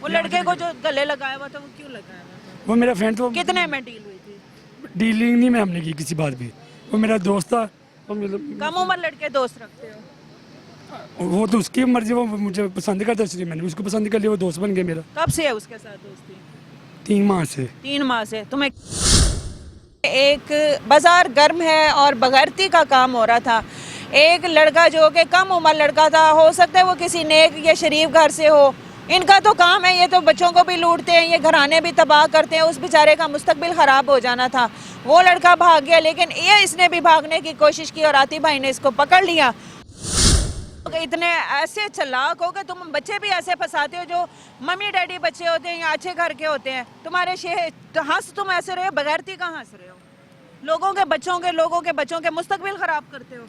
वो लड़के को जो गले लगाया हुआ था वो क्यों लगाया हुआ था? वो मेरा फ्रेंड था। कितने में डील हुई थी? डीलिंग नहीं में हमने की किसी बात भी। वो मेरा दोस्त था। वो मतलब कम उम्र लड़के दोस्त रखते हो? वो तो उसकी मर्जी, वो मुझे पसंद करता इसलिए मैंने उसको पसंद कर लिया, वो दोस्त बन गया मेरा। कब से है उसके साथ दोस्ती? 3 माह से। 3 माह से। तुम्हें एक बाजार गर्म है और बगैरती का काम हो रहा था। एक लड़का जो कि कम उम्र लड़का था, हो सकता है वो किसी नेक या शरीफ घर से हो। इनका तो काम है, ये तो बच्चों को भी लूटते हैं, ये घराने भी तबाह करते हैं। उस बेचारे का मुस्तकबिल ख़राब हो जाना था। वो लड़का भाग गया, लेकिन ये इसने भी भागने की कोशिश की और आतिफ भाई ने इसको पकड़ लिया। इतने ऐसे चालाक हो कि तुम बच्चे भी ऐसे फंसाते हो जो मम्मी डैडी बच्चे होते हैं या अच्छे घर के होते हैं। तुम्हारे हंस तुम ऐसे रहे हो, बगैरती कहाँ हंस रहे हो? लोगों के बच्चों के मुस्तकबिल ख़राब करते हो।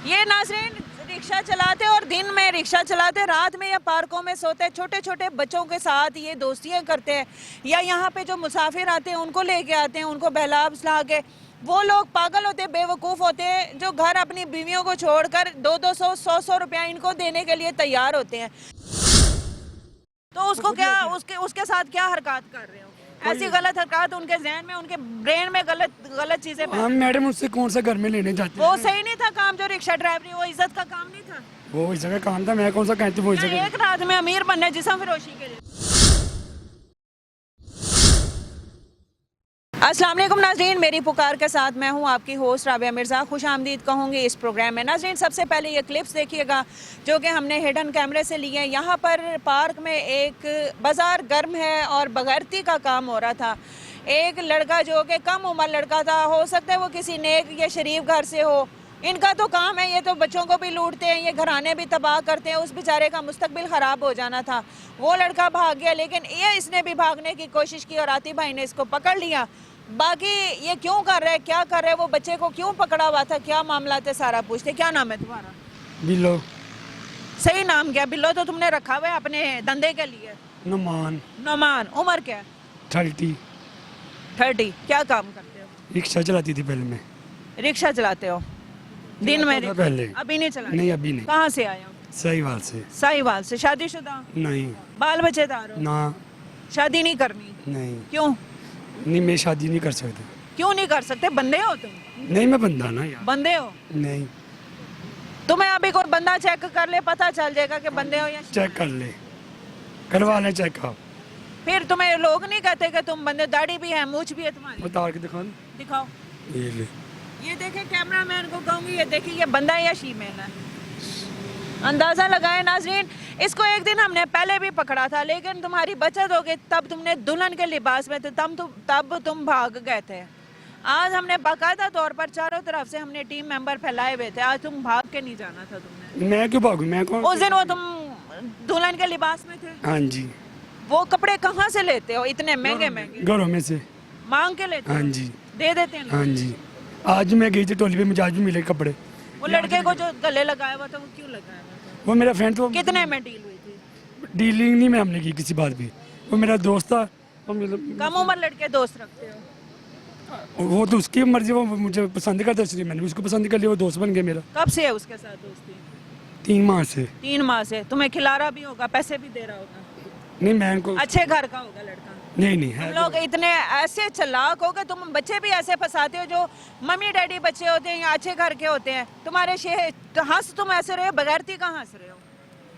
ये नाज़रीन रिक्शा चलाते और दिन में रिक्शा चलाते, रात में या पार्कों में सोते, छोटे छोटे बच्चों के साथ ये दोस्तियाँ करते हैं, या यहाँ पे जो मुसाफिर आते हैं उनको लेके आते हैं, उनको बहला फुसला के। वो लोग पागल होते, बेवकूफ़ होते हैं जो घर अपनी बीवियों को छोड़कर 200 100 रुपया इनको देने के लिए तैयार होते हैं। तो उसको क्या, उसके साथ क्या हरकत कर रहे हो? ऐसी गलत हरकत उनके जहन में, उनके ब्रेन में गलत चीजें। हम मैडम उससे कौन सा घर में लेने जाते हैं? वो सही नहीं था काम, जो रिक्शा ड्राइवरी, वो इज्जत का काम नहीं था। वो इस जगह काम था, मैं कौन सा कहती वो इस जगह। एक रात में अमीर बनने जिस्म फरोशी के लिए। अस्सलाम वालेकुम नाज़रीन, मेरी पुकार के साथ मैं हूं आपकी होस्ट राबिया मिर्ज़ा। खुश आमदीद कहूँगी इस प्रोग्राम में। नाज़रीन सबसे पहले ये क्लिप्स देखिएगा जो कि हमने हिडन कैमरे से लिए हैं। यहाँ पर पार्क में एक बाज़ार गर्म है और बगैरती का काम हो रहा था। एक लड़का जो कि कम उम्र लड़का था, हो सकता है वो किसी नेक या शरीफ घर से हो। इनका तो काम है, ये तो बच्चों को भी लूटते हैं, ये घराने भी तबाह करते हैं। उस बेचारे का मुस्तकबिल ख़राब हो जाना था। वो लड़का भाग गया, लेकिन ये इसने भी भागने की कोशिश की और आतिफ भाई ने इसको पकड़ लिया। बाकी ये क्यों कर रहा है, क्या कर रहा है, वो बच्चे को क्यों पकड़ा हुआ था, क्या मामला थे, सारा पूछते। क्या नाम है तुम्हारा? बिल्लो। सही नाम क्या? बिल्लो तो तुमने रखा हुआ है अपने धंधे के लिए। नुमान। नोमान। उम्र क्या है? 30। क्या काम करते हो? रिक्शा चलाती थी पहले मैं। रिक्शा चलाते हो दिन में? पहले। अभी नहीं चला? नहीं अभी नहीं। कहाँ से आए हो? सहीवाल से। साहिवाल से। शादीशुदा? नहीं। बाल बच्चेदार हो? ना। शादी नहीं करनी? नहीं। क्यों? नहीं मैं शादी नहीं कर सकता। क्यों नहीं कर सकते? बंदे हो तुम? नहीं मैं बंदा ना यार। बंदे हो? नहीं। तुम्हें अभी कोई बंदा चेक कर ले, पता चल जाएगा कि बंदे हो या चेक कर ले, करवा ले चेक आप। फिर तुम्हें लोग नहीं कहते कि तुम बंदे? दाढ़ी भी है, मूछ भी है तुम्हारी? उतार के दिखा। दिखाओ। ये ले। ये देखे कैमरामैन को कहूंगी, ये देखिए ये बंदा है या शीमेल है। अंदाजा लगाए नाजरीन। इसको एक दिन हमने पहले भी पकड़ा था, लेकिन तुम्हारी बचत हो गई, तब तुमने दुल्हन के लिबास में थे, तब तुम भाग गए थे। आज हमने बाकायदा तौर पर चारों तरफ से हमने टीम मेंबर फैलाए हुए थे। आज तुम भाग के नहीं जाना था तुमने। मैं क्यों भागूं? मैं कौन? उस दिन वो तुम दुल्हन के लिबास में थे। हाँ जी। वो कपड़े कहाँ से लेते हो इतने महंगे महंगे? घरों में से मांग के लेते हो? हाँ जी। दे देते हैं लोग? हाँ जी। आज मैं गई थी टोली पे, मुझे आज भी मिले कपड़े। वो लड़के को जो गले लगाया हुआ था वो क्यों लगाया हुआ था? वो मेरा फ्रेंड था। कितने में डील हुई थी? डीलिंग नहीं में हमने की किसी बात भी। वो मेरा दोस्त था। वो मतलब कम उम्र लड़के दोस्त रखते हो? वो तो उसकी मर्जी, वो मुझे पसंद करता इसलिए मैंने उसको पसंद कर लिया, वो दोस्त बन गया मेरा। कब से है उसके साथ दोस्ती? 3 माह से। 3 माह से। तुम्हें खिला रहा भी होगा, पैसे भी दे रहा होगा? नहीं मैं उनको। अच्छे घर का होगा लड़का? नहीं नहीं है। तुम लोग इतने ऐसे चालाक हो कि तुम बच्चे भी ऐसे फंसाते हो जो मम्मी डैडी बच्चे होते हैं या अच्छे घर के होते हैं। तुम्हारे हंस तुम ऐसे रहे हो, बगैरती कहाँ हंस रहे हो?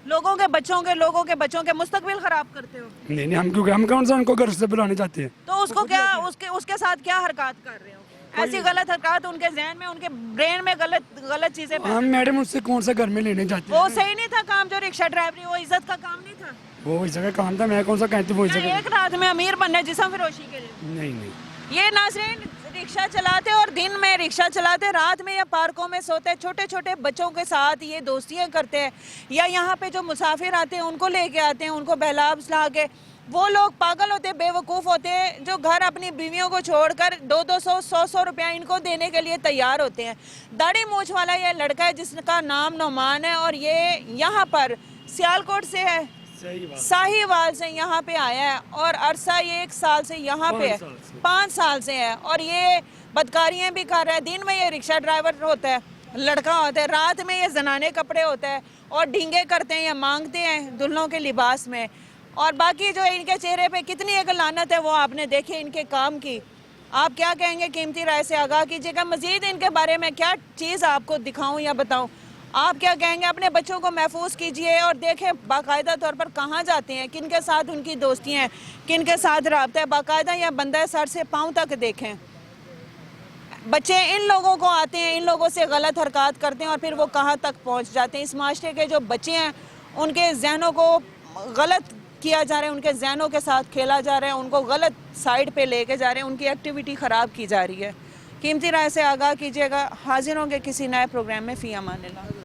लोगों के बच्चों के मुस्तकबिल खराब करते हो। नहीं नहीं हम क्यों, हम कौन सा उनको घर से बुलाने जाते हैं? तो उसको क्या, उसके साथ क्या हरकत कर रहे हो? ऐसी गलत हरकत उनके जहन में, उनके ब्रेन में गलत चीजें। हम मैडम उससे कौन सा घर में लेने जाते हैं? वो सही नहीं था काम, जो रिक्शा ड्राइवरी, वो इज्जत का काम नहीं था। वो इस जगह काम था, मैं कौन सा कहती वो इस जगह। एक रात में अमीर बनने जिस्म फरोशी के लिए। नहीं नहीं। ये नाज़रीन रिक्शा चलाते और दिन में रिक्शा चलाते, रात में या पार्कों में सोते, छोटे छोटे बच्चों के साथ ये दोस्तियाँ करते हैं, या यहाँ पे जो मुसाफिर आते हैं उनको लेके आते हैं, उनको बहला फुसला के। वो लोग पागल होते, बेवकूफ़ होते हैं जो घर अपनी बीवियों को छोड़कर 200 100 रुपया इनको देने के लिए तैयार होते हैं। दाढ़ी मूछ वाला ये लड़का है जिसका नाम नोमान है, और ये यहाँ पर सियालकोट से है, साहिवाल से यहाँ पे आया है, और अरसा ये 1 साल से यहाँ पे है, 5 साल से है, और ये बदकारियाँ भी कर रहा है। दिन में ये रिक्शा ड्राइवर होता है, लड़का होता है, रात में ये जनाने कपड़े होता है और ढींगे करते हैं या मांगते हैं दुल्हों के लिबास में। और बाकी जो इनके चेहरे पे कितनी एक लानत है वो आपने देखे इनके काम की। आप क्या कहेंगे? कीमती राय से आगाह कीजिएगा। मजीद इनके बारे में क्या चीज़ आपको दिखाऊं या बताऊं? आप क्या कहेंगे? अपने बच्चों को महफूज कीजिए और देखें बाकायदा तौर पर कहाँ जाते हैं, किन के साथ उनकी दोस्तियाँ हैं, किन के साथ रब्ता है, बाकायदा या बंदा सर से पाँव तक देखें। बच्चे इन लोगों को आते हैं, इन लोगों से गलत हरकत करते हैं और फिर वो कहाँ तक पहुँच जाते हैं। इस माशरे के जो बच्चे हैं उनके जहनों को गलत किया जा रहा है, उनके जहनों के साथ खेला जा रहा है, उनको गलत साइड पे लेके जा रहे हैं, उनकी एक्टिविटी ख़राब की जा रही है। कीमती राय से आगाह कीजिएगा। हाजिर होंगे किसी नए प्रोग्राम में। फ़ी अमानिल्लाह।